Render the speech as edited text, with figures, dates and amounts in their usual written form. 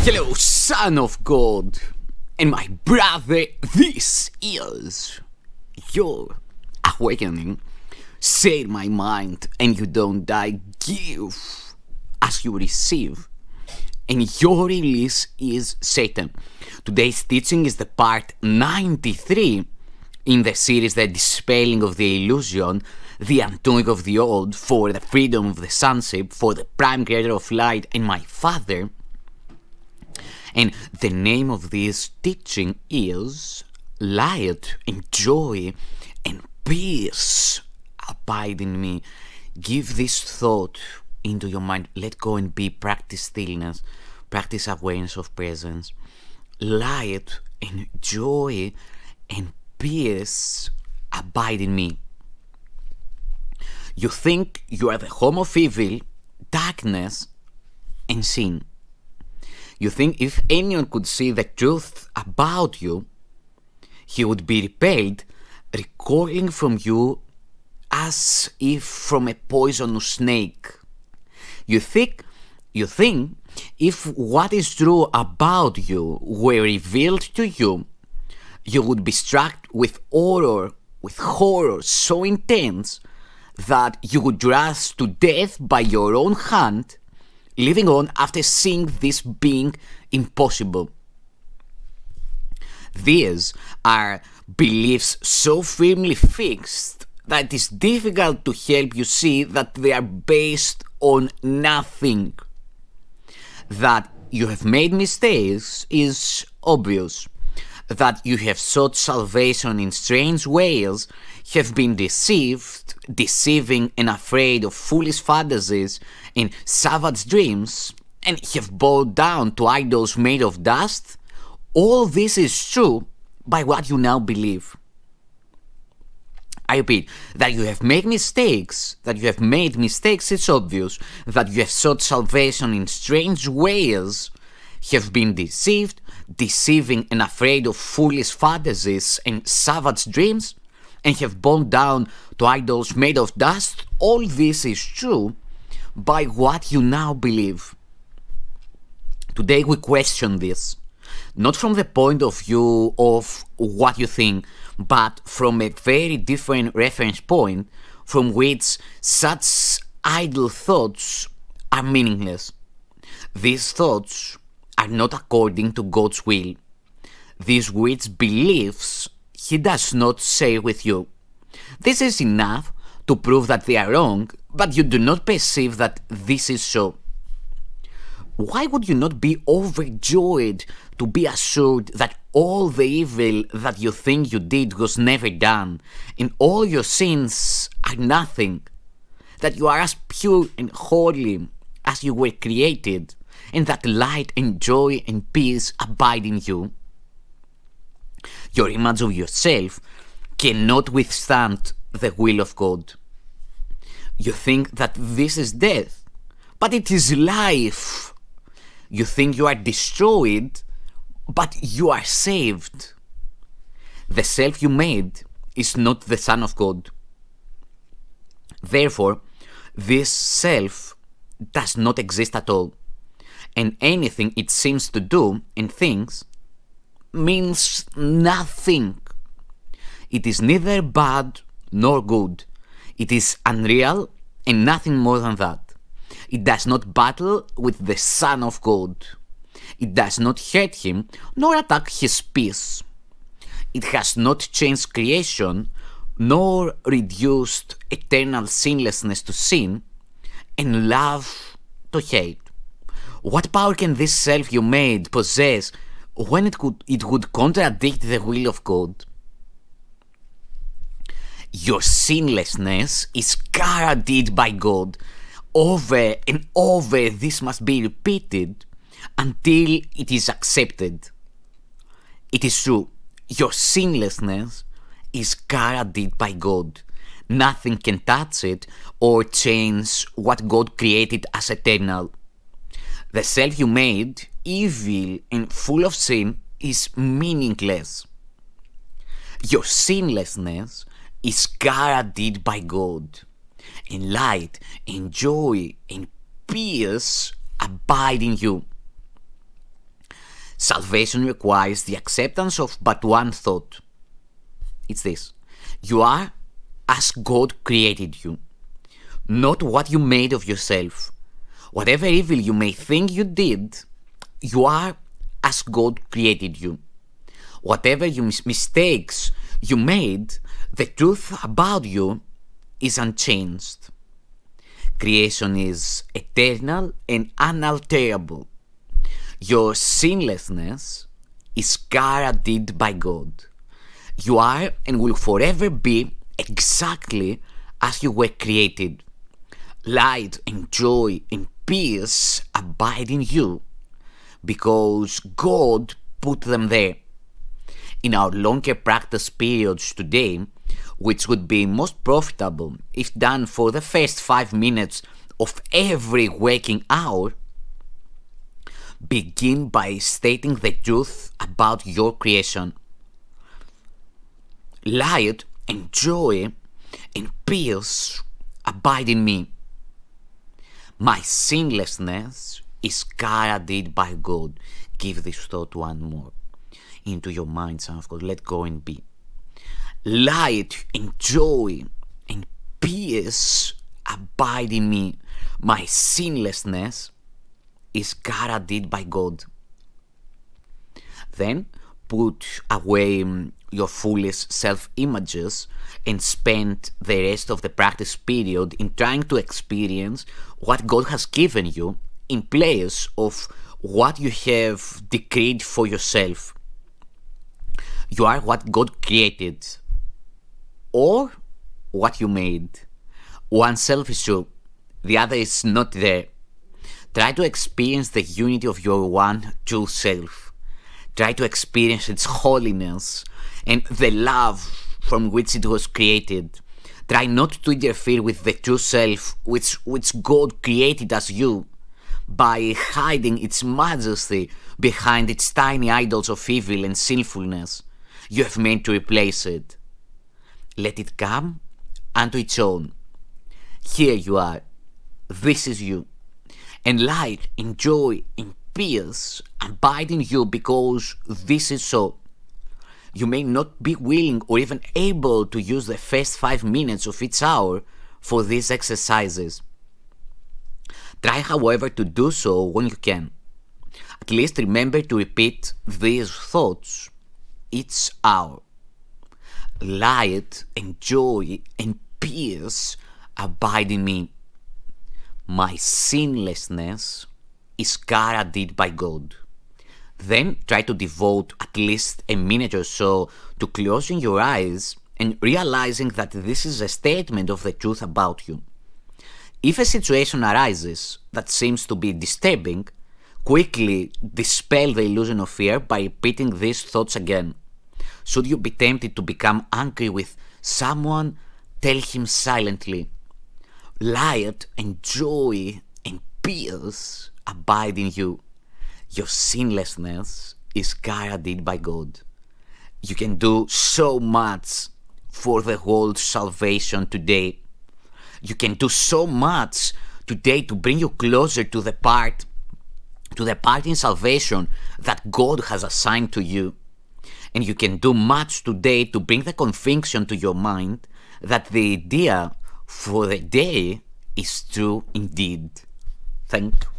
Hello, Son of God, and my brother, this is your awakening. Set my mind, and you don't die. Give as you receive, and your release is Satan. Today's teaching is the part 93 in the series The Dispelling of the Illusion, the Undoing of the Old, for the freedom of the sonship, for the prime creator of light and my Father. And the name of this teaching is Light and Joy and Peace Abide in Me. Give this thought into your mind. Let go and be. Practice stillness. Practice awareness of presence. Light and joy and peace abide in me. You think you are the home of evil, darkness, and sin. You think if anyone could see the truth about you, he would be repelled, recoiling from you as if from a poisonous snake. You think if what is true about you were revealed to you, you would be struck with horror so intense that you would rush to death by your own hand, living on after seeing this being impossible. These are beliefs so firmly fixed that it is difficult to help you see that they are based on nothing. That you have made mistakes is obvious. That you have sought salvation in strange ways, have been deceived, deceiving and afraid of foolish fantasies and savage dreams, and have bowed down to idols made of dust, all this is true by what you now believe. I repeat, that you have made mistakes, is obvious. That you have sought salvation in strange ways, have been deceived, deceiving and afraid of foolish fantasies and savage dreams, and have bowed down to idols made of dust, all this is true by what you now believe. Today we question this, not from the point of view of what you think, but from a very different reference point from which such idle thoughts are meaningless. These thoughts are not according to God's will. These which beliefs He does not share with you. This is enough to prove that they are wrong, but you do not perceive that this is so. Why would you not be overjoyed to be assured that all the evil that you think you did was never done, and all your sins are nothing, that you are as pure and holy as you were created, and that light and joy and peace abide in you? Your image of yourself cannot withstand the will of God. You think that this is death, but it is life. You think you are destroyed, but you are saved. The self you made is not the Son of God. Therefore, this self does not exist at all, and anything it seems to do and thinks means nothing. It is neither bad nor good. It is unreal and nothing more than that. It does not battle with the Son of God. It does not hurt Him nor attack His peace. It has not changed creation nor reduced eternal sinlessness to sin and love to hate. What power can this self you made possess when it would contradict the will of God? Your sinlessness is guaranteed by God. Over and over this must be repeated until it is accepted. It is true, your sinlessness is guaranteed by God. Nothing can touch it or change what God created as eternal. The self you made, evil and full of sin, is meaningless. Your sinlessness is guaranteed by God, and light and joy and peace abide in you. Salvation requires the acceptance of but one thought. It's this: you are as God created you, not what you made of yourself. Whatever evil you may think you did, you are as God created you. Whatever mistakes you made, the truth about you is unchanged. Creation is eternal and unalterable. Your sinlessness is guaranteed by God. You are and will forever be exactly as you were created. Light and joy and peace abide in you because God put them there. In our longer practice periods today, which would be most profitable if done for the first 5 minutes of every waking hour, begin by stating the truth about your creation. Light and joy and peace abide in me. My sinlessness is guaranteed by God. Give this thought one more into your mind, son of God. Let go and be. Light and joy and peace abide in me. My sinlessness is guaranteed by God. Then put away your foolish self-images and spend the rest of the practice period in trying to experience what God has given you in place of what you have decreed for yourself. You are what God created or what you made. One self is true, the other is not there. Try to experience the unity of your one true self. Try to experience its holiness and the love from which it was created. Try not to interfere with the true self which God created as you by hiding its majesty behind its tiny idols of evil and sinfulness. You have meant to replace it. Let it come unto its own. Here you are. This is you. And light and joy and peace abide in you because this is so. You may not be willing or even able to use the first 5 minutes of each hour for these exercises. Try, however, to do so when you can. At least remember to repeat these thoughts each hour. Light and joy and peace abide in me. My sinlessness is guaranteed by God. Then try to devote at least a minute or so to closing your eyes and realizing that this is a statement of the truth about you. If a situation arises that seems to be disturbing, quickly dispel the illusion of fear by repeating these thoughts again. Should you be tempted to become angry with someone, tell him silently, light and joy and peace abide in you. Your sinlessness is guaranteed by God. You can do so much for the world's salvation today. You can do so much today to bring you closer to the part in salvation that God has assigned to you. And you can do much today to bring the conviction to your mind that the idea for the day is true indeed. Thank you.